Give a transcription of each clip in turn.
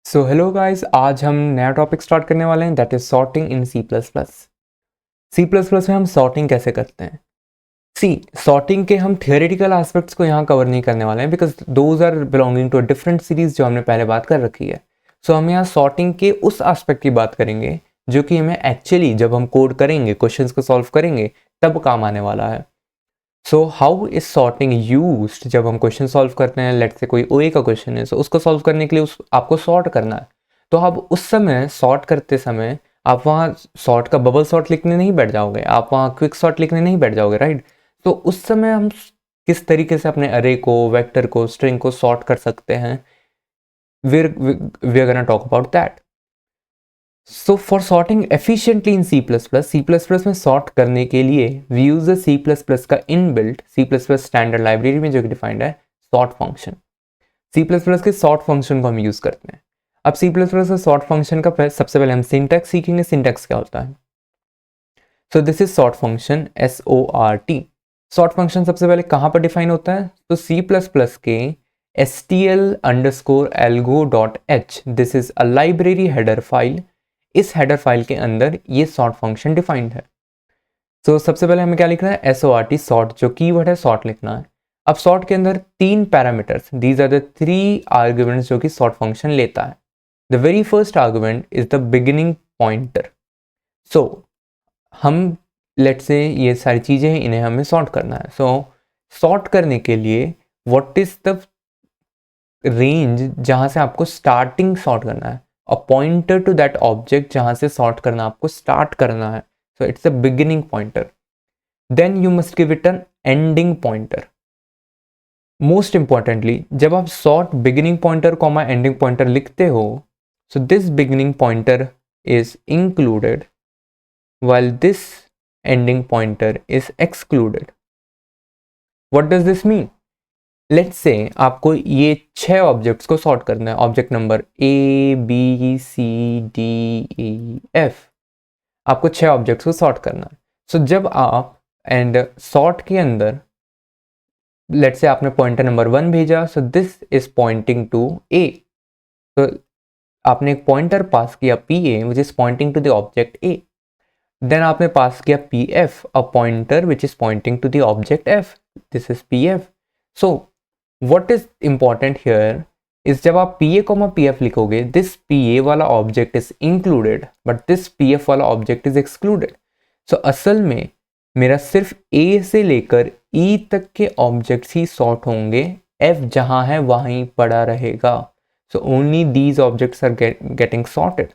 So hello guys, आज हम नया टॉपिक स्टार्ट करने वाले हैं that is sorting in C plus plus. C plus plus में हम सॉर्टिंग कैसे करते हैं। सी सॉर्टिंग के हम थियोरेटिकल एस्पेक्ट्स को यहाँ कवर नहीं करने वाले हैं because those are belonging to a different series जो हमने पहले बात कर रखी है। सो हम यहाँ सॉर्टिंग के उस एस्पेक्ट की बात करेंगे जो कि हमें एक्चुअली जब हम कोड करेंगे, क्वेश्चंस को सॉल्व करेंगे, तब काम आने वाला है। So how is sorting used जब हम क्वेश्चन सॉल्व करते हैं। लेट्स से कोई ओए का क्वेश्चन है, सो उसको सॉल्व करने के लिए आपको सॉर्ट करना है। तो आप उस समय सॉर्ट करते समय आप वहाँ सॉर्ट का बबल सॉर्ट लिखने नहीं बैठ जाओगे, आप वहाँ क्विक सॉर्ट लिखने नहीं बैठ जाओगे, राइट। तो उस समय हम किस तरीके से अपने अरे को, वेक्टर को, स्ट्रिंग को सॉर्ट कर सकते हैं, we are gonna talk about that. So for sorting efficiently in C++ में सॉर्ट करने के लिए वी यूज C++ का इनबिल्ट C++ स्टैंडर्ड लाइब्रेरी में जो कि डिफाइंड है सॉर्ट फंक्शन। C++ के सॉर्ट फंक्शन को हम यूज करते हैं। अब C++ के सॉर्ट फंक्शन का सबसे पहले हम सिंटैक्स सीखेंगे। सिंटैक्स क्या होता है। सो this is sort function SORT। Sort function सबसे पहले कहाँ पर डिफाइन होता है, तो C++ के stl_algo.h, this is a library header file. इस हेडर फाइल के अंदर ये सॉर्ट फंक्शन डिफाइंड है। तो सबसे पहले हमें क्या लिखना है, SORT सॉर्ट, जो कीवर्ड है सॉर्ट लिखना है। अब सॉर्ट के अंदर 3 parameters, these are the 3 arguments जो कि सॉर्ट फंक्शन लेता है। The very first argument is the beginning pointer. So हम लेट से ये सारी चीज़ें हैं, इन्हें हमें सॉर्ट करना है। सो सॉर्ट करने के लिए व्हाट इज द रेंज जहाँ से आपको स्टार्टिंग सॉर्ट करना है, a pointer to that object जहाँ से सॉर्ट करना आपको स्टार्ट करना है। So it's a beginning pointer. Then you must give it an ending pointer. Most importantly जब आप sort beginning pointer comma ending pointer लिखते हो, so this beginning pointer is included while this ending pointer is excluded. What does this mean? Let's say आपको ये 6 objects को sort करना है, object number ABCDEF। आपको 6 ऑब्जेक्ट्स को सॉर्ट करना है। सो जब आप एंड सॉर्ट के अंदर लेट्स से आपने पॉइंटर नंबर 1 भेजा, so this is pointing to A। तो आपने एक पॉइंटर पास किया PA which is pointing to the object A। देन आपने पास किया PF, a pointer which is pointing to the object F, this is PF। So what is important here is जब आप PA comma PF लिखोगे, this PA वाला object is included but this PF वाला object is excluded. So असल में मेरा सिर्फ A से लेकर E तक के ऑब्जेक्ट्स ही सॉर्ट होंगे, F जहां है वहीं पड़ा रहेगा। So only these objects are getting sorted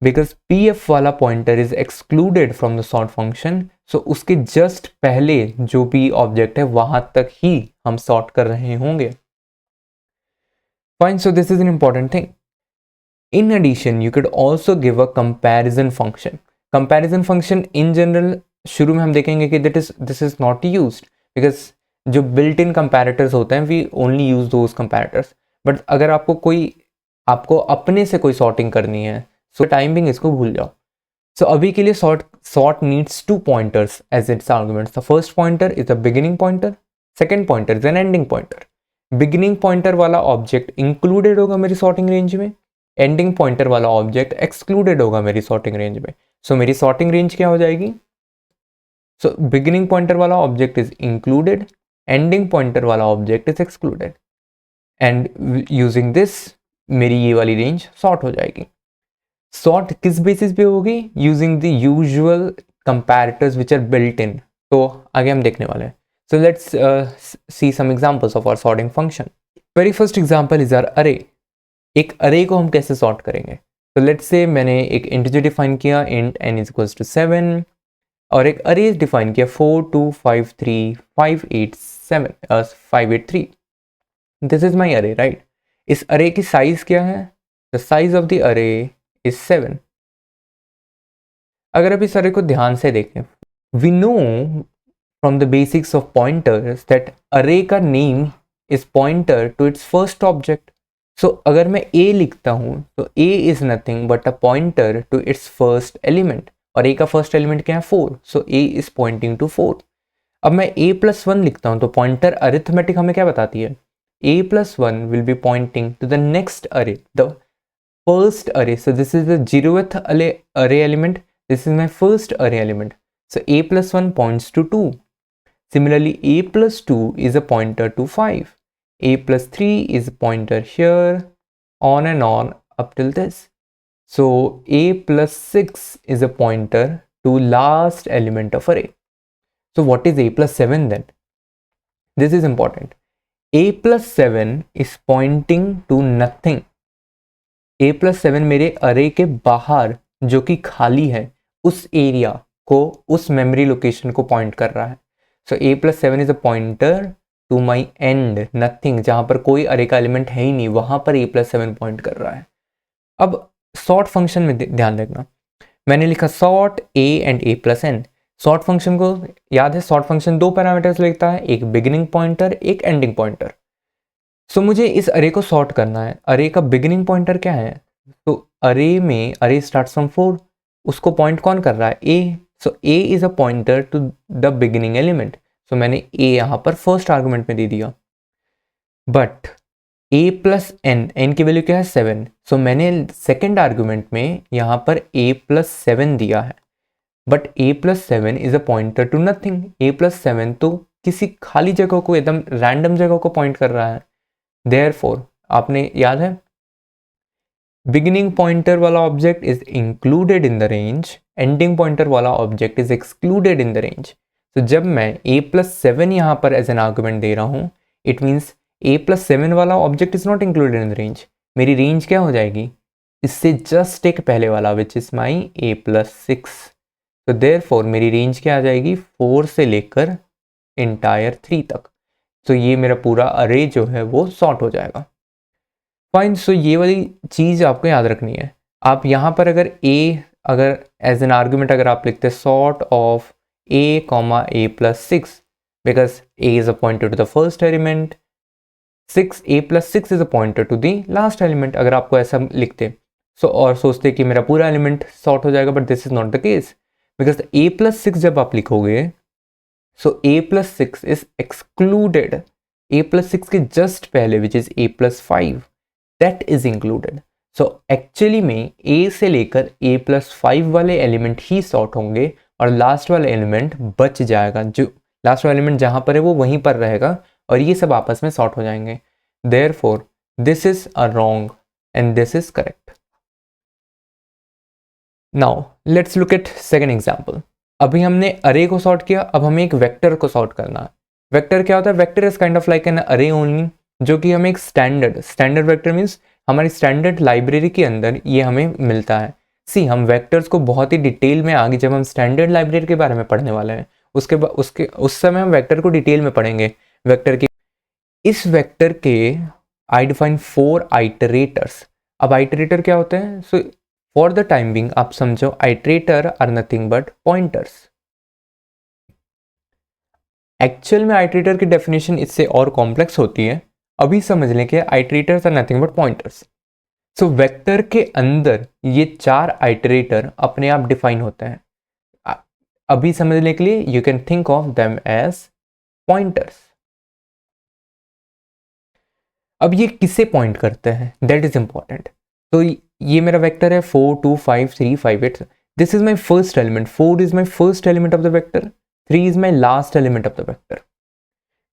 because PF वाला pointer is excluded from the sort function. So उसके जस्ट पहले जो भी ऑब्जेक्ट है वहां तक ही हम सॉर्ट कर रहे होंगे। Fine, so this is an important thing. In addition you could also give a comparison function. Comparison function in general शुरू में हम देखेंगे कि this is not used because जो बिल्ट इन कंपैरेटर्स होते हैं we only use those comparators. But अगर आपको अपने से कोई सॉर्टिंग करनी है, सो टाइमिंग इसको भूल जाओ। सो अभी के लिए sort needs 2 pointers as its arguments. The first pointer is the beginning pointer, second pointer is an ending pointer. Beginning pointer वाला ऑब्जेक्ट इंक्लूडेड होगा मेरी सॉर्टिंग रेंज में, एंडिंग पॉइंटर वाला ऑब्जेक्ट एक्सक्लूडेड होगा मेरी सॉर्टिंग रेंज में। सो मेरी sorting range क्या हो जाएगी, सो बिगिनिंग पॉइंटर वाला object is included, ending pointer वाला object is excluded, and using this मेरी ये वाली रेंज सॉर्ट हो जाएगी। सॉर्ट किस बेसिस पे होगी, using the usual comparators which are built in. तो आगे हम देखने वाले हैं। So let's see some examples of our sorting function. Very first example is our array. एक अरे को हम कैसे सॉर्ट करेंगे, तो लेट्स से मैंने एक इंटीजर डिफाइन किया int n is equals to 7 और एक अरे डिफाइन किया 4 2 5 3 5 8 7 5 8 3। दिस इज माई अरे, राइट। इस अरे की साइज क्या है, the size of the array is 7। अगर आप इस अरे को ध्यान से देखें, we know from the basics of pointers that array का name is pointer to its first object. So अगर मैं a लिखता हूं तो a is nothing but a pointer to its first element, और a का फर्स्ट एलिमेंट क्या है 4, so a is pointing to 4। अब मैं a+1 लिखता हूं तो पॉइंटर अरिथमेटिक हमें क्या बताती है, a plus 1 will be pointing to the next array, the first array. So this is the 0th array element. This is my first array element. So a plus 1 points to 2. Similarly, a plus 2 is a pointer to 5. A plus 3 is a pointer here, on and on up till this. So a plus 6 is a pointer to last element of array. So what is a plus 7 then? This is important. a plus 7 is pointing to nothing. a plus 7 मेरे अरे के बाहर जो कि खाली है उस area को, उस मेमोरी लोकेशन को पॉइंट कर रहा है. So a plus 7 is a pointer to my end, nothing, जहां पर कोई अरे का एलिमेंट है ही नहीं, वहां पर a plus 7 पॉइंट कर रहा है. अब सॉर्ट फंक्शन में ध्यान रखना, मैंने लिखा sort a and a plus n. Sort function को याद है, सॉर्ट फंक्शन दो पैरामीटर्स लेता है, एक बिगिनिंग पॉइंटर, एक एंडिंग पॉइंटर. सो मुझे इस अरे को सॉर्ट करना है. अरे का बिगिनिंग पॉइंटर क्या है? तो अरे में अरे स्टार्ट्स फ्रॉम 4, उसको पॉइंट कौन कर रहा है? a. So a is a pointer to the beginning element. So मैंने a यहाँ पर फर्स्ट आर्गुमेंट में दे दिया. बट a प्लस n की वैल्यू क्या है? 7. सो मैंने सेकेंड आर्गुमेंट में यहाँ पर a प्लस 7 दिया है. But a plus 7 is a pointer to nothing. a plus 7 तो किसी खाली जगह को, एकदम रैंडम जगह को पॉइंट कर रहा है. देयरफॉर आपने याद है, बिगिनिंग पॉइंटर वाला object is included in the range, ending pointer वाला object is excluded in the range. तो जब मैं a प्लस 7 यहाँ पर एज एन आर्गुमेंट दे रहा हूँ, इट मीन्स a प्लस 7 वाला object is not included in the range. मेरी रेंज क्या हो जाएगी? इससे जस्ट एक पहले वाला, विच इज माई a प्लस 6. तो देयरफॉर मेरी रेंज क्या आ जाएगी? 4 से लेकर इंटायर 3 तक. तो ये मेरा पूरा अरे जो है वो सॉर्ट हो जाएगा. फाइन. सो ये वाली चीज़ आपको याद रखनी है. आप यहाँ पर अगर अगर एज एन आर्ग्यूमेंट अगर आप लिखते हैं sort of a comma a plus 6, because a is a pointer to the first element, a plus 6 is a pointer to the last element, अगर आपको ऐसा लिखते और सोचते कि मेरा पूरा एलिमेंट सॉर्ट हो जाएगा, but this is not the case. Because a plus 6 जब आप लिखोगे, सो a plus 6 is excluded. a plus 6 के जस्ट पहले which is a plus 5, that is included. So actually में a से लेकर a प्लस 5 वाले एलिमेंट ही सॉर्ट होंगे और लास्ट वाला एलिमेंट बच जाएगा. जो लास्ट वाला एलिमेंट जहां पर है वो वहीं पर रहेगा और ये सब आपस में सॉर्ट हो जाएंगे. Therefore this is a wrong and this is correct. Now let's look at second example. अभी हमने अरे को सॉर्ट किया, अब हमें एक वेक्टर को सॉर्ट करना है. वेक्टर क्या होता है? Vector is kind of like an अरे ओनली, जो कि हमें एक स्टैंडर्ड वेक्टर मीन्स हमारी स्टैंडर्ड लाइब्रेरी के अंदर ये हमें मिलता है. सी, हम वेक्टर्स को बहुत ही डिटेल में आगे जब हम स्टैंडर्ड लाइब्रेरी के बारे में पढ़ने वाले हैं, उस समय हम वेक्टर को डिटेल में पढ़ेंगे. वेक्टर की इस वेक्टर के आई डिफाइन 4 आइटरेटर्स. अब आइटरेटर क्या होते हैं? So for the time being आप समझो iterator are nothing but pointers. Actual में आइटरेटर की डेफिनेशन इससे और कॉम्प्लेक्स होती है. अभी समझ लें कि iterators are nothing but pointers. So vector के अंदर ये 4 आइटरेटर अपने आप डिफाइन होते हैं. अभी समझने के लिए you can think of them as pointers. अब ये किसे पॉइंट करते हैं, दैट इज इंपॉर्टेंट. तो ये मेरा वेक्टर है 4 2 5 3 5 8. This is my first element. 4 is my first element of the vector. 3 is my last element of the vector.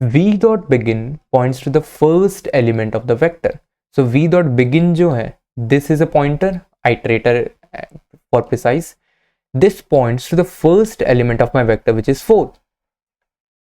v dot begin points to the first element of the vector. So v dot begin जो है, this is a pointer, iterator for precise. This points to the first element of my vector which is 4.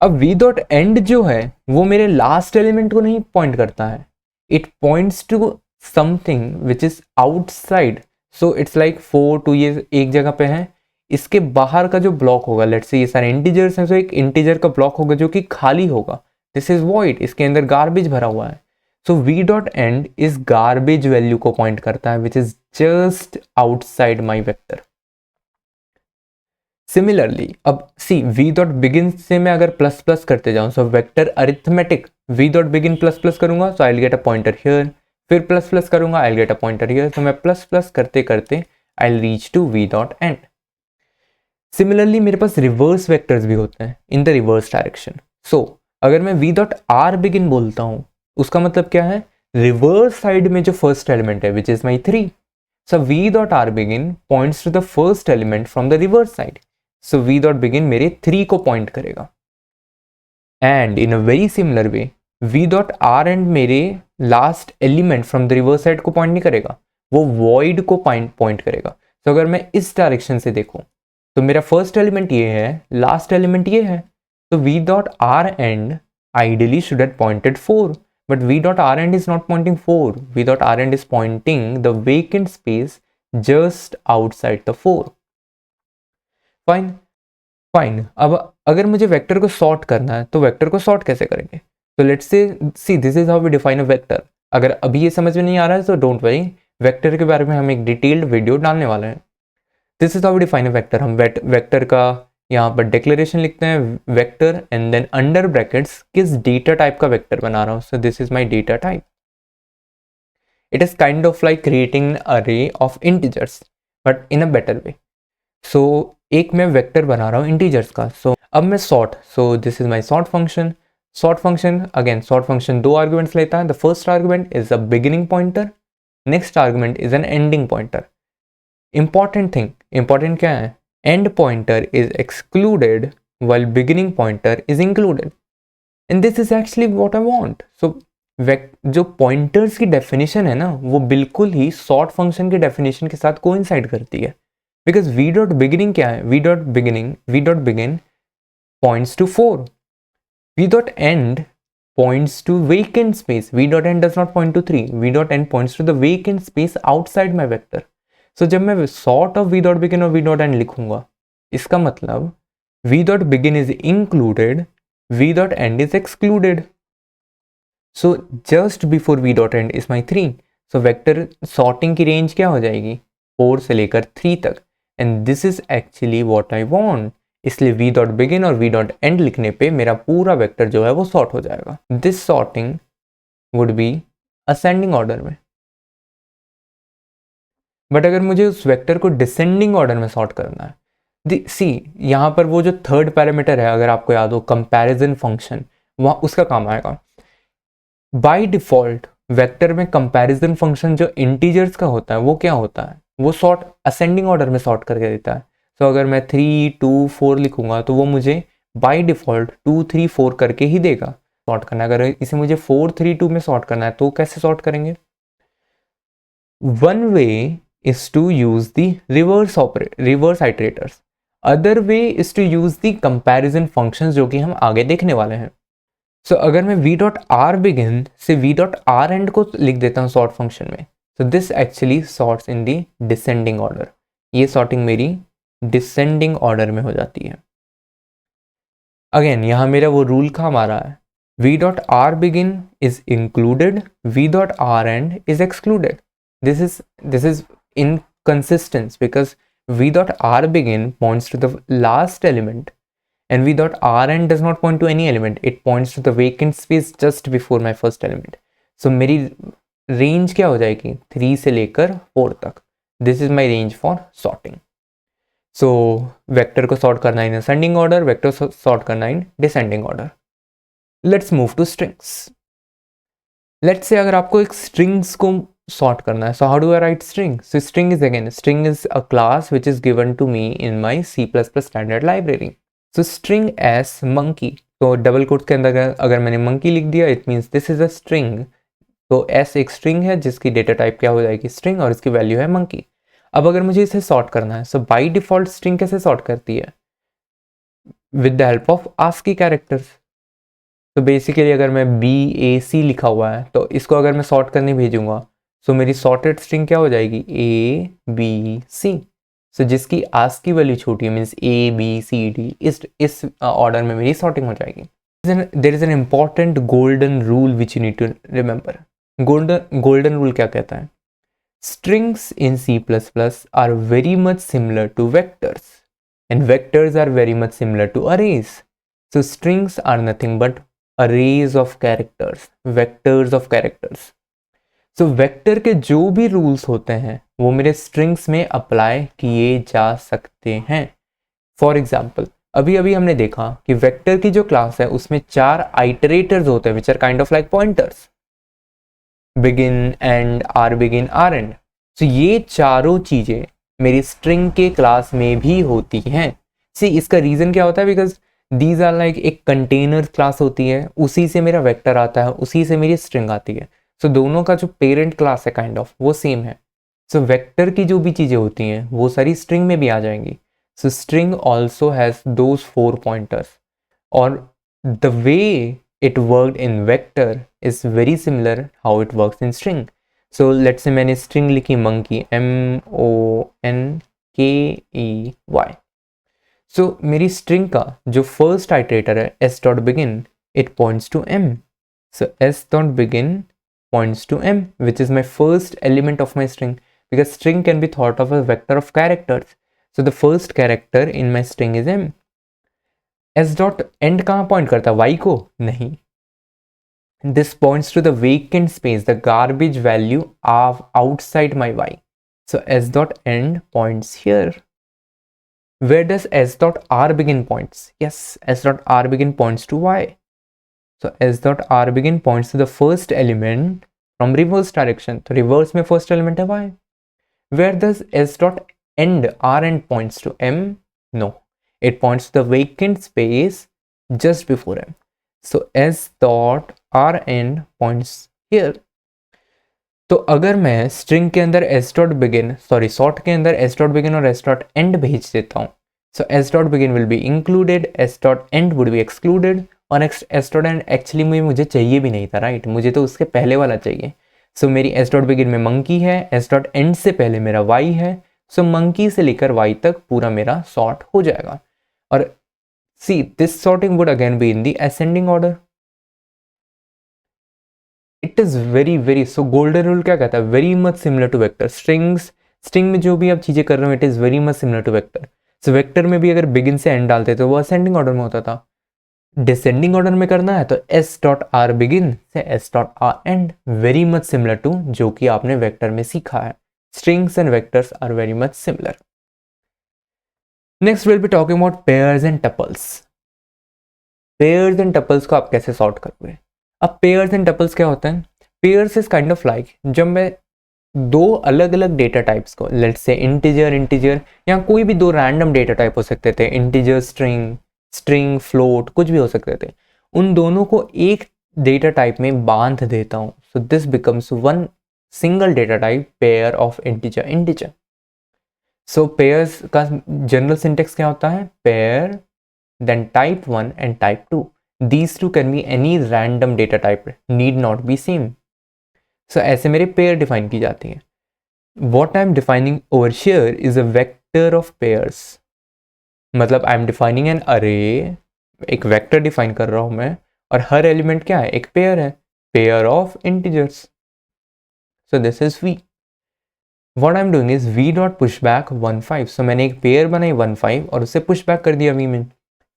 अब v dot end जो है वो मेरे last element को नहीं point करता है. It points to something which is outside. So it's like 4 2 ये एक जगह पे है, इसके बाहर का जो ब्लॉक होगा, लेट्स से ये सारे इंटीजर्स हैं, तो एक इंटीजर का ब्लॉक होगा जो कि खाली होगा. दिस इज वॉइड, इसके अंदर गार्बेज भरा हुआ है. सो v डॉट एंड इस गार्बेज वैल्यू को पॉइंट करता है which is just outside my vector. Similarly अब सी, v डॉट बिगिन से मैं अगर प्लस प्लस करते जाऊं, so vector arithmetic v dot begin plus plus करूंगा, so I will get a pointer here. फिर प्लस प्लस करूंगा, I will get a pointer here. तो मैं प्लस प्लस करते करते I will reach to v dot end. Similarly मेरे पास reverse vectors भी होते हैं in the reverse direction. So अगर मैं v डॉट आर बिगिन बोलता हूँ, उसका मतलब क्या है, रिवर्स साइड में जो फर्स्ट एलिमेंट है which is my 3. So v dot R begin points to the first element from the reverse side. So v dot begin मेरे 3 को पॉइंट करेगा. And in a very similar way v dot R end मेरे last element from the reverse side को point नहीं करेगा, वो void को point करेगा. तो अगर मैं इस डायरेक्शन से देखूं तो मेरा फर्स्ट एलिमेंट ये है, लास्ट एलिमेंट ये है. तो v dot R and ideally should have pointed 4, but v dot r end is not pointing 4. v dot r end is pointing the vacant space just outside the 4. Fine. अब अगर मुझे vector को sort करना है तो vector को sort कैसे करेंगे? तो let's say see this is how we define a vector. अगर अभी ये समझ में नहीं आ रहा है तो डोंट वरी, वेक्टर के बारे में हम एक डिटेल्ड वीडियो डालने वाले हैं. This is how we define a vector. हम वेक्टर का यहाँ पर डिक्लेरेशन लिखते हैं vector and then under brackets किस डेटा टाइप का वेक्टर बना रहा हूँ. So this is my data type. It is kind of like creating array of integers but in a better way. So एक मैं वेक्टर बना रहा हूँ इंटीजर्स का. सो अब मैं sort, so this is my sort function. Sort function again, sort function 2 arguments लेता है. The first argument is a beginning pointer, next argument is an ending pointer. Important क्या है? end pointer is excluded while beginning pointer is included, and this is actually what I want. So जो pointers की definition है ना, वो बिल्कुल ही sort function के definition के साथ coincide करती है. because v dot beginning क्या है? v dot begin points to 4. v dot end points to vacant space. v dot end does not point to 3. v dot end points to the vacant space outside my vector. सो जब मैं sort of V dot begin और V dot and लिखूंगा, इसका मतलब V dot begin is included, V dot and is excluded. So just before V dot and is my 3. So vector sorting की range क्या हो जाएगी? 4 से लेकर 3 तक. And this is actually what I want. इसलिए वी डॉट बिगिन और V dot and लिखने पे मेरा पूरा वेक्टर जो है वो सॉर्ट हो जाएगा. This sorting would be ascending order में. बट अगर मुझे उस वेक्टर को डिसेंडिंग ऑर्डर में सॉर्ट करना है, सी यहाँ पर वो जो थर्ड पैरामीटर है, अगर आपको याद हो कंपैरिजन फंक्शन, वहाँ उसका काम आएगा. बाय डिफॉल्ट वेक्टर में कंपैरिजन फंक्शन जो इंटीजर्स का होता है वो क्या होता है? वो सॉर्ट असेंडिंग ऑर्डर में सॉर्ट करके देता है. तो अगर मैं 3 2 4 लिखूंगा तो वो मुझे बाय डिफॉल्ट 2 3 4 करके ही देगा सॉर्ट करना. अगर इसे मुझे 4 3 2 में सॉर्ट करना है तो कैसे सॉर्ट करेंगे? One way is to use the reverse iterators. Other way is to use the comparison functions जो कि हम आगे देखने वाले हैं. So अगर मैं v dot r begin से v dot r end को लिख देता हूँ sort function में, so this actually sorts in the descending order. ये sorting मेरी descending order में हो जाती है. Again यहाँ मेरा वो रूल काम आ रहा है, v dot r begin is included, v dot r end is excluded. This is inconsistent because v dot r begin points to the last element and v dot r end does not point to any element. It points to the vacant space just before my first element. So मेरी range क्या हो जाएगी? 3 से लेकर 4 तक. This is my range for sorting. So vector को sort करना in ascending order, vector sort करना in descending order. Let's move to strings. Let's say अगर आपको एक स्ट्रिंग्स को sort करना है, so how do I write string? So string is a class which is given to me in my C++ standard library. So string as monkey, तो double quotes के अंदर अगर मैंने monkey लिख दिया it means this is a string. तो s एक string है जिसकी डेटा टाइप क्या हो जाएगी? string, और इसकी वैल्यू है monkey. अब अगर मुझे इसे सॉर्ट करना है, so by default string कैसे सॉर्ट करती है? With the help of ASCII characters. तो बेसिकली अगर मैं BAC लिखा हुआ है तो इसको अगर मैं सॉर्ट करने भेजूंगा, सो मेरी सॉर्टेड स्ट्रिंग क्या हो जाएगी? ABC. सो जिसकी आस्क की वैल्यू छोटी है, मीन्स ABCD, इस ऑर्डर में मेरी सॉर्टिंग हो जाएगी. There is an important golden rule which you need to remember. Golden rule क्या कहता है? Strings in C++ are very much similar to vectors and vectors are very much similar to arrays. So strings are nothing but arrays of characters, vectors of characters. So vector के जो भी rules होते हैं वो मेरे strings में apply किए जा सकते हैं. फॉर एग्जाम्पल अभी हमने देखा कि वेक्टर की जो क्लास है उसमें 4 आइटरेटर्स होते हैं which are kind of like pointers. Begin, end, R begin, R end. तो ये चारों चीजें मेरी स्ट्रिंग के क्लास में भी होती हैं। सी इसका रीजन क्या होता है, बिकॉज दीज आर लाइक एक कंटेनर क्लास होती है, उसी से मेरा वेक्टर आता है, उसी से मेरी स्ट्रिंग आती है। सो दोनों का जो पेरेंट क्लास है काइंड ऑफ वो सेम है। सो वेक्टर की जो भी चीजें होती हैं वो सारी स्ट्रिंग में भी आ जाएंगी। So string also has those 4 pointers, और the way it worked in vector is very similar how it works in string. So let's say मैंने string लिखी monkey, MONKEY। so मेरी string का जो first iterator है s.begin, it points to m. so s.begin points to m, which is my first element of my string, because string can be thought of a vector of characters. so the first character in my string is m. s dot end कहाँ point करता है, y को नहीं, this points to the vacant space, the garbage value of outside my y. so s dot end points here. Where does s dot r begin points? Yes, s dot r begin points to y. so s dot r begin points to the first element from reverse direction, so reverse में first element है y. Where does s dot end r end points to m? No, it points to the vacant space just before m. so s dot r end points here. तो अगर मैं string के अंदर s dot begin sort के अंदर s dot begin और s dot and भेज देता हूँ, सो s dot begin will be included, s dot and would be excluded, और s डॉट एंड एक्चुअली मुझे चाहिए भी नहीं था, राइट, मुझे तो उसके पहले वाला चाहिए। सो मेरी s डॉट बिगिन में मंकी है, s डॉट एंड से पहले मेरा y है, सो मंकी से लेकर y तक पूरा मेरा सॉर्ट हो जाएगा। और see, this sorting would again be in the ascending order. It is very so golden rule क्या कहता है, very much similar to vector. string में जो भी आप चीजें कर रहे हो, it is very much similar to vector. so vector में भी अगर begin से end डालते तो वो ascending order में होता था, descending order में करना है तो s dot r begin से s dot r end, very much similar to जो कि आपने vector में सीखा है। strings and vectors are very much similar. Next we'll be talking about pairs and tuples. Pairs and tuples को आप कैसे सॉर्ट करोगे। अब पेयर्स एंड टपल्स क्या होता है, pairs is kind of like जब मैं दो अलग अलग डेटा टाइप्स को, लेट्स से इंटीजर या कोई भी दो रैंडम डेटा टाइप हो सकते थे, इंटीजर स्ट्रिंग फ्लोट कुछ भी हो सकते थे, उन दोनों को एक डेटा टाइप में बांध देता हूँ। So this becomes one single data type, pair of integer. So pairs का जनरल सिंटेक्स क्या होता है, pair then type 1 and type 2. These two can be any random data type, need not be same. So ऐसे मेरे pair define की जाती है। What I am defining over here is a vector of pairs. मतलब I am defining an array, एक vector define कर रहा हूँ मैं, और हर element क्या है, एक pair है, pair of integers. So this is v. What I am doing is v dot pushback 1 5. So मैंने एक pair बनाई 1 5 और उसे pushback कर दिया v में,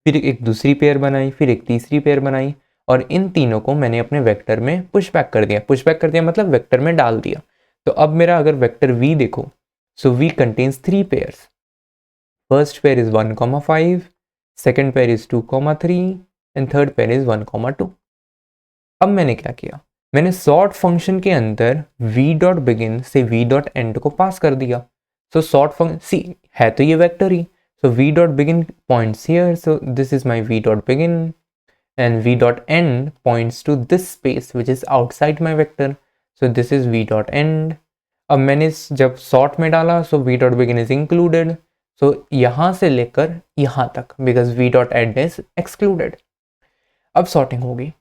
फिर एक दूसरी पेयर बनाई, फिर एक तीसरी पेयर बनाई, और इन तीनों को मैंने अपने वेक्टर में पुशबैक कर दिया मतलब वेक्टर में डाल दिया। तो अब मेरा अगर वेक्टर v देखो, सो v contains 3 pairs, first pair is 1,5, second pair is 2,3 and third pair is 1,2। अब मैंने क्या किया, मैंने सॉर्ट फंक्शन के अंदर v डॉट बिगिन से v डॉट एंड को पास कर दिया। सो सॉर्ट फंक्शन सी है तो ये vector he, so v dot begin points here, so this is my v dot begin, and v dot end points to this space which is outside my vector, so this is v dot end. अब मैंने जब sort में डाला, so v dot begin is included, so यहाँ से लेकर यहाँ तक, because v dot end is excluded. अब sorting होगी,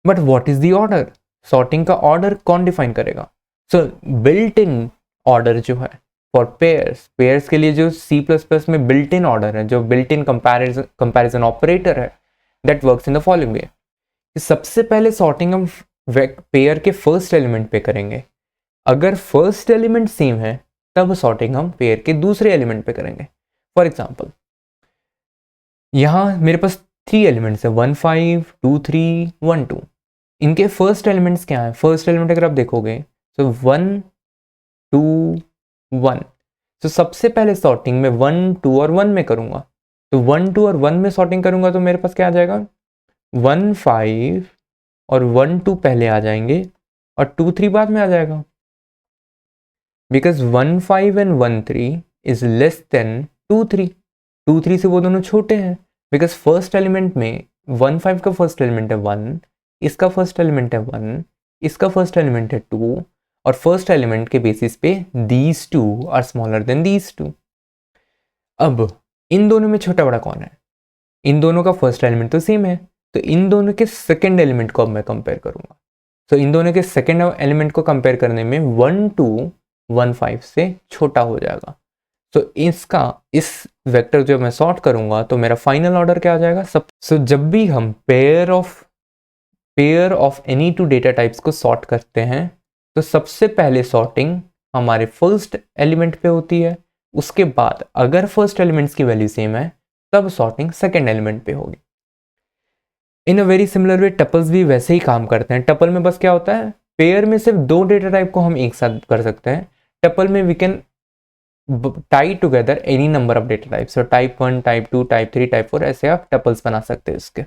but what is the order? sorting का order कौन define करेगा? so built in order जो है फॉर पेयर्स के लिए जो C++ में बिल्ट इन ऑर्डर है, जो बिल्ट इन कंपैरिजन ऑपरेटर है, that works in the following वे। सबसे पहले सॉर्टिंग हम पेयर के फर्स्ट एलिमेंट पे करेंगे, अगर फर्स्ट एलिमेंट सेम है तब सॉर्टिंग हम पेयर के दूसरे एलिमेंट पे करेंगे। फॉर एग्जांपल यहाँ मेरे पास 3 एलिमेंट्स है, 1 5 2 3 1 2। इनके फर्स्ट एलिमेंट्स क्या है, फर्स्ट एलिमेंट अगर आप देखोगे तो 1 2 1। तो सबसे पहले सॉर्टिंग में 1 2 और 1 में करूंगा, तो 1 2 और 1 में सॉर्टिंग करूंगा तो मेरे पास क्या आ जाएगा, 1 5 और 1 2 पहले आ जाएंगे, और 2 3 बाद में आ जाएगा, because 1 5 and 1 3 is less then 2 3। 2 3 से वो दोनों छोटे हैं, बिकॉज फर्स्ट एलिमेंट में 1 5 का फर्स्ट एलिमेंट है 1, इसका फर्स्ट एलिमेंट है 1, इसका फर्स्ट एलिमेंट है 2, और फर्स्ट एलिमेंट के बेसिस पे these two are smaller than these two. अब इन दोनों में छोटा बड़ा कौन है? इन दोनों का फर्स्ट एलिमेंट तो सेम है, तो इन दोनों के सेकेंड एलिमेंट को अब मैं कंपेयर करूंगा। तो इन दोनों के सेकेंड एलिमेंट को कंपेयर करने में 1 2 1 5 से छोटा हो जाएगा। तो इसका इस वेक्टर जो मैं सॉर्ट करूंगा तो मेरा फाइनल ऑर्डर क्या आ जाएगा? सब। सो जब भी हम pair of any two data types को सॉर्ट करते हैं तो सबसे पहले सॉर्टिंग हमारे फर्स्ट एलिमेंट पे होती है, उसके बाद अगर फर्स्ट एलिमेंट्स की वैल्यू सेम है तब सॉर्टिंग सेकेंड एलिमेंट पे होगी। In a very similar way tuples भी वैसे ही काम करते हैं। टपल में बस क्या होता है, पेयर में सिर्फ 2 डेटा टाइप को हम एक साथ कर सकते हैं। टपल में we can tie together any number of data types, type 1 type 2 type 3 type 4 ऐसे आप टपल्स बना सकते हैं इसके।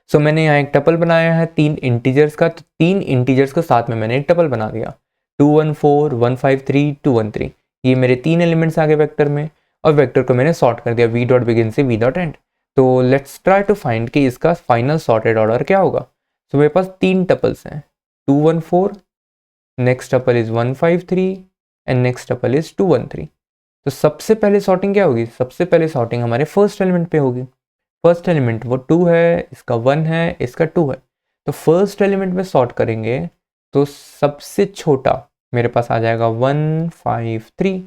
सो मैंने यहाँ एक टपल बनाया है 3 इंटीजर्स का, तो 3 इंटीजर्स को साथ में मैंने एक टपल बना दिया, 2 1 4 1 5 3 2 1 3। ये मेरे 3 एलिमेंट्स आ गए वेक्टर में, और वेक्टर को मैंने सॉर्ट कर दिया वी डॉट बिगिन से वी डॉट एंड। तो लेट्स ट्राई टू फाइंड कि इसका फाइनल सॉर्टेड ऑर्डर क्या होगा। सो मेरे पास 3 टपल्स हैं, 2 1 4, next tuple is 1 5 3 and next tuple is 2 1 3। तो सबसे पहले सॉर्टिंग क्या होगी? सबसे पहले सॉर्टिंग हमारे फर्स्ट एलिमेंट पे होगी। फर्स्ट एलिमेंट वो 2 है, इसका 1 है, इसका 2 है, तो फर्स्ट एलिमेंट में सॉर्ट करेंगे तो सबसे छोटा मेरे पास आ जाएगा 1 5 3।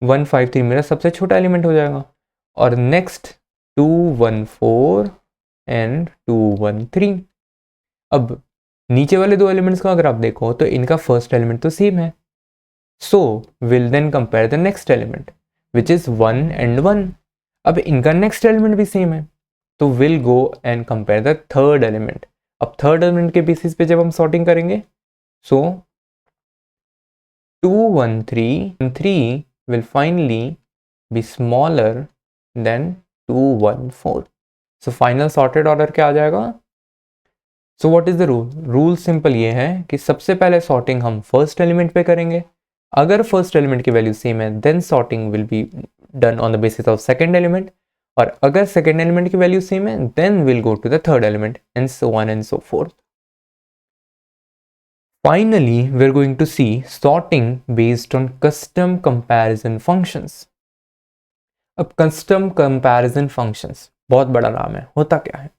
1 5 3 मेरा सबसे छोटा एलिमेंट हो जाएगा, और नेक्स्ट 2 1 4 एंड 2 1 3। अब नीचे वाले 2 एलिमेंट्स का अगर आप देखो तो इनका फर्स्ट एलिमेंट तो सेम है, so will then compare the next element which is 1 and 1। अब इनका नेक्स्ट एलिमेंट भी सेम है, तो will go and compare the third element. अब थर्ड एलिमेंट के बेसिस पे जब हम सॉर्टिंग करेंगे, सो 2 1 3 3 will finally be smaller than 2 1 4। so final sorted order क्या आ जाएगा? so what is the rule? Rule simple ये है कि सबसे पहले सॉर्टिंग हम फर्स्ट एलिमेंट पे करेंगे, अगर फर्स्ट एलिमेंट की वैल्यू सेम है then sorting will be done on the basis of second element, और अगर सेकेंड एलिमेंट की वैल्यू सेम है then will go to the third element and so on and so forth. Finally, we're going to see sorting based on custom comparison functions. अब custom comparison functions बहुत बड़ा नाम है, होता क्या है?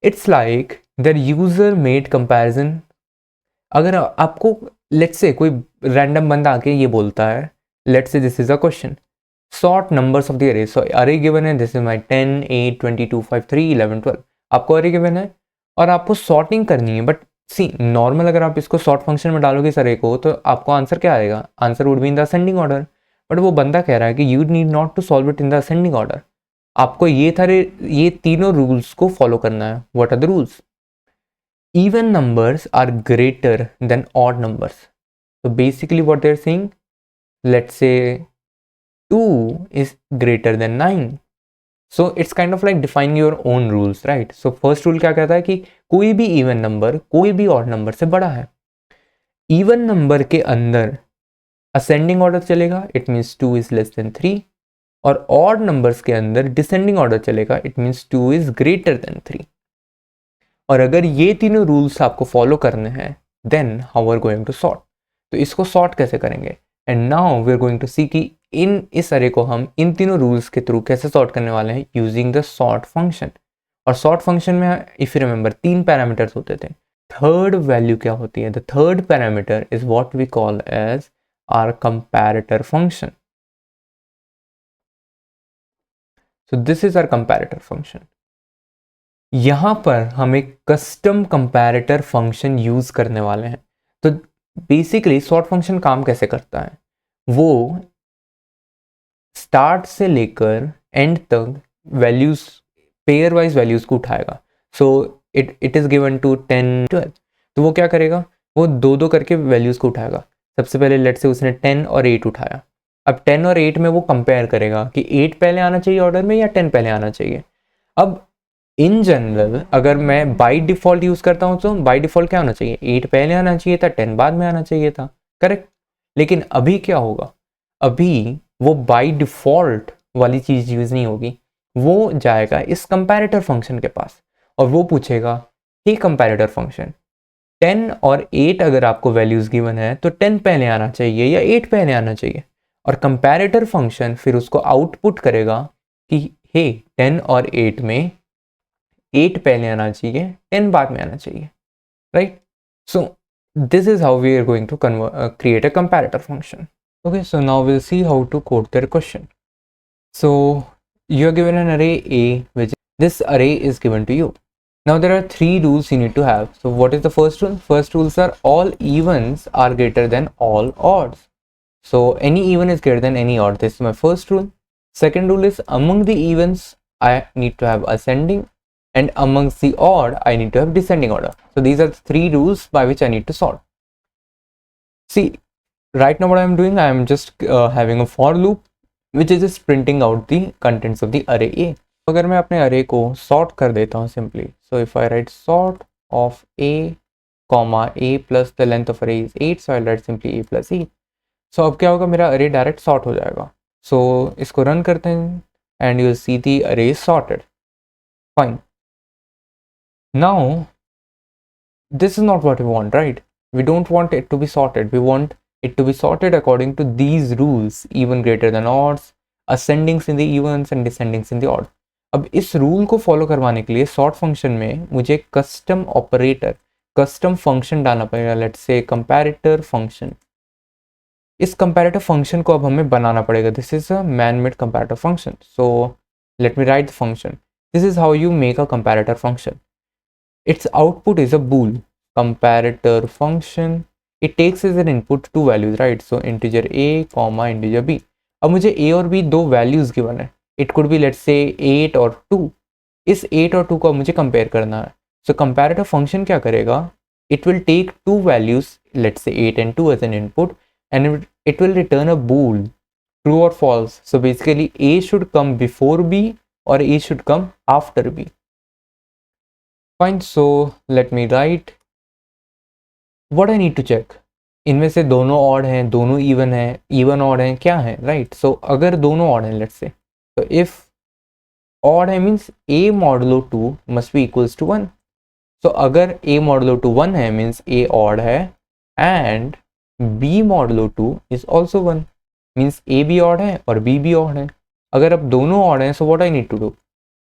It's like the user made comparison। अगर आपको let's say कोई random बंदा आके ये बोलता है, let's say this is a question, sort numbers of the array। so array given है, this is my 10 8 22 5 3 11 12। आपको array given है और आपको sorting करनी है, बट सी नॉर्मल अगर आप इसको सॉर्ट फंक्शन में डालोगे इस अरे को तो आपको आंसर क्या आएगा? Answer would be in the ascending order. But वो बंदा कह रहा है कि you need not to solve it in the ascending order, आपको ये तीनों रूल्स को फॉलो करना है। What are the rules? Even numbers are greater than odd numbers. तो basically what they are saying, let's say 2 is greater than 9। So it's kind of like defining your own rules, right? So first rule क्या कहता है कि कोई भी even number कोई भी odd number से बड़ा है। इवन नंबर के अंदर असेंडिंग ऑर्डर चलेगा, it means 2 is less then 3, और ऑड नंबर्स के अंदर डिसेंडिंग ऑर्डर चलेगा, it means 2 is greater then 3। और अगर ये तीनों रूल्स आपको फॉलो करने हैं then how are going to sort. तो इसको सॉर्ट कैसे करेंगे? And now we are going to see कि इस अरे को हम इन तीनों रूल्स के थ्रू कैसे सॉर्ट करने वाले हैं यूजिंग द सॉर्ट फंक्शन। और सॉर्ट फंक्शन में इफ यू रिमेंबर 3 पैरामीटर्स होते थे। थर्ड वैल्यू क्या होती है? The third parameter is what we call as our comparator function. So this is our comparator function. यहां पर हम एक कस्टम कंपैरेटर फंक्शन यूज करने वाले हैं। तो बेसिकली सॉर्ट फंक्शन काम कैसे करता है? वो स्टार्ट से लेकर एंड तक वैल्यूज पेयर वाइज वैल्यूज को उठाएगा। So it is given to 10 12। तो वो क्या करेगा? वो 2 करके वैल्यूज को उठाएगा। सबसे पहले लेट से उसने 10 और 8 उठाया। अब 10 और 8 में वो कंपेयर करेगा कि 8 पहले आना चाहिए ऑर्डर में या 10 पहले आना चाहिए। अब इन जनरल अगर मैं बाई डिफॉल्ट यूज करता हूँ तो बाई डिफॉल्ट क्या होना चाहिए, 8 पहले आना चाहिए था, 10 बाद में आना चाहिए था, करेक्ट। लेकिन अभी क्या होगा, अभी वो बाई डिफॉल्ट वाली चीज यूज नहीं होगी, वो जाएगा इस कंपैरेटर फंक्शन के पास और वो पूछेगा कि कंपैरेटर फंक्शन 10 और 8 अगर आपको वैल्यूज गिवन है तो 10 पहले आना चाहिए या 8 पहले आना चाहिए, और कंपैरेटर फंक्शन फिर उसको आउटपुट करेगा कि हे 10 और 8 में 8 पहले आना चाहिए, 10 बाद में आना चाहिए, right. So this is how we are going to create a comparator function. Okay, so now we'll see how to code their question. So you are given an array A, which this array is given to you. Now there are 3 rules you need to have. So what is the first rule? First rules are all evens are greater than all odds. So any even is greater than any odd. This is my first rule. Second rule is among the evens I need to have ascending, and amongst the odd I need to have descending order. So these are the 3 rules by which I need to solve. See, right now what I am doing, I am just having a for loop which is just printing out the contents of the array A. अगर मैं अपने array को sort कर देता हूँ simply, so if I write sort of A comma A plus the length of array is 8, so I'll write simply A plus E. So अब क्या होगा, मेरा array direct sort हो जाएगा. So इसको run करते हैं and you'll see the array is sorted. Fine. Now this is not what we want, right? We don't want it to be sorted. We want it to be sorted according to these rules: even greater than odds, ascendings in the evens and descendings in the odd. अब इस rule को follow करवाने के लिए sort function में मुझे custom operator, custom function डालना पड़ेगा. Let's say comparator function. इस कंपैरेटर फंक्शन को अब हमें बनाना पड़ेगा. This is a man made comparator function. So let me right the function. This is how you make a comparator function. Its output is a bool. Comparator function, it takes as an input 2 values, right? So integer a comma integer b. अब मुझे a और b दो values given है. It could be let's say 8 और 2. इस 8 और 2 को मुझे compare करना है. So comparator function क्या करेगा? It will take two values, let's say 8 and 2 as an input, and it will return a bool, true or false. So basically a should come before b or a should come after b. Fine, so let me write what I need to check. इनमें से दोनों odd हैं, दोनों even हैं, even odd हैं, क्या है, right. सो अगर दोनों ऑड हैं, लेट्स से, तो इफ ऑड है means a modulo 2 must be equals to 1. So अगर a मॉडुलो 2 1 है मीन्स a ऑड है, and b modulo 2 is also 1 means a भी ऑड है और b भी ऑड है. अगर अब दोनों ऑड हैं, so what I need to do,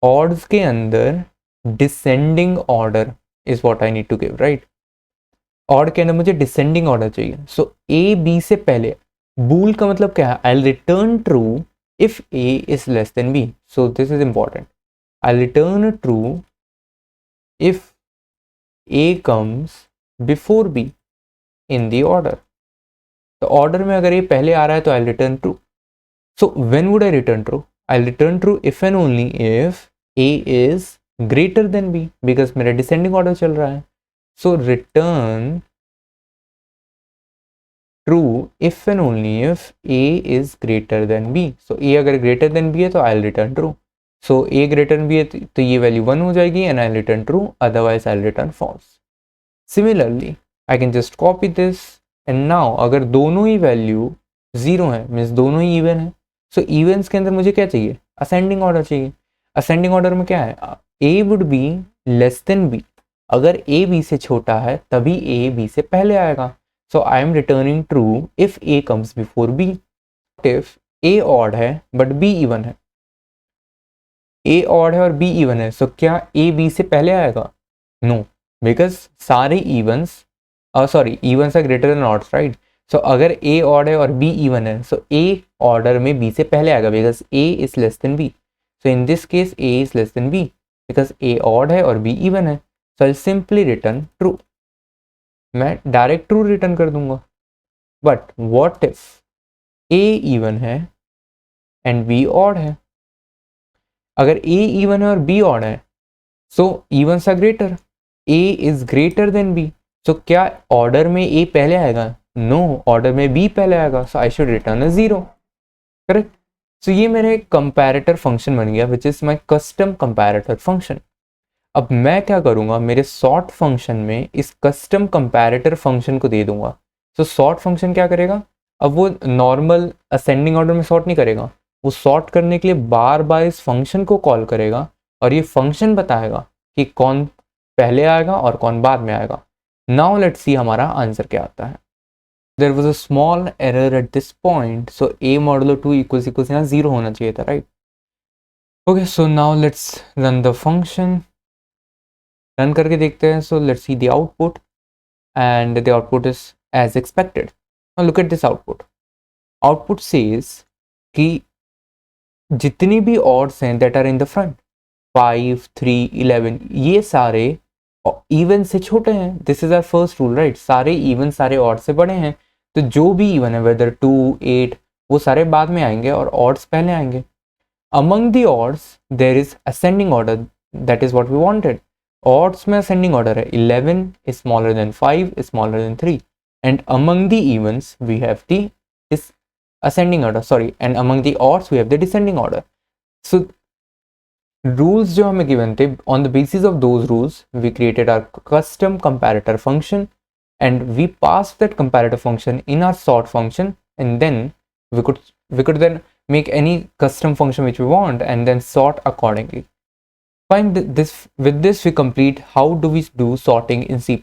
odds के अंदर descending order is what I need to give, right. Odd के अंदर मुझे डिसेंडिंग ऑर्डर चाहिए. सो ए बी से पहले, बूल का मतलब क्या है, I return true if A is less than B. So this is important. I return true if A comes before B in the order. तो ऑर्डर में अगर ए पहले आ रहा है तो I return true. So when would I return true, I return true if and only if A is greater than B, because मेरा descending order चल रहा है. सो रिटर्न true if and only if A is greater than B. So A अगर greater than B है तो I return true. So A greater than B है तो ये वैल्यू 1 हो जाएगी and I return true, otherwise I return false. Similarly I can just copy this and now अगर दोनों ही वैल्यू 0 है मीन्स दोनों ही इवन है. सो इवेंट्स के अंदर मुझे क्या चाहिए, असेंडिंग ऑर्डर चाहिए. असेंडिंग ऑर्डर में क्या है, a would be less than b. अगर a b से छोटा है तभी a b से पहले आएगा. So I am returning true if a comes before b. If a odd है but b even है, a odd है और b even है, so क्या a b से पहले आएगा? No, because सारे evens evens are greater than odds, right? So अगर a odd है और b even है, so a order में b से पहले आएगा because a is less than b. So in this case a is less than b because a odd है और b even है. So I'll simply return true. मैं direct true return कर दूंगा. But what if a even है and b odd है? अगर a even है और b odd है, so evens are greater. a is greater than b. So क्या ऑर्डर में a पहले आएगा? No, ऑर्डर में b पहले आएगा. So I should return a 0. Correct. सो ये मेरे कंपैरेटर फंक्शन बन गया विच is my custom comparator function. अब मैं क्या करूँगा, मेरे सॉर्ट फंक्शन में इस कस्टम कंपैरेटर फंक्शन को दे दूंगा। तो सॉर्ट फंक्शन क्या करेगा, अब वो नॉर्मल असेंडिंग ऑर्डर में सॉर्ट नहीं करेगा, वो सॉर्ट करने के लिए बार बार इस फंक्शन को कॉल करेगा और ये फंक्शन बताएगा कि कौन पहले आएगा और कौन बाद में आएगा। नाउ लेट्स सी हमारा आंसर क्या आता है। There was a small error at this point, so a modulo 2 equals यहाँ 0 होना चाहिए था, right. Okay, so now let's run the function. Run करके देखते हैं। So let's see the output and the output is as expected. Look at this output. Output says कि जितनी भी ऑड्स हैं that are in the front 5, 3, 11 ये सारे even से छोटे हैं। This is our first rule, right. सारे इवन सारे ऑड से बड़े हैं, तो जो भी इवन है वेदर 2, 8 वो सारे बाद में आएंगे और ऑड्स पहले आएंगे। Among the odds there is ascending order, that is what we wanted. Odds में असेंडिंग ऑर्डर है, 11 is smaller than 5 is smaller than 3, and among the evens we have the ascending order, sorry, and among the odds we have the descending order. So rules जो हमें given थे, on the basis of those rules we created our custom comparator function and we passed that comparator function in our sort function, and then we could then make any custom function which we want and then sort accordingly. Fine, with this we complete how do we do sorting in C++.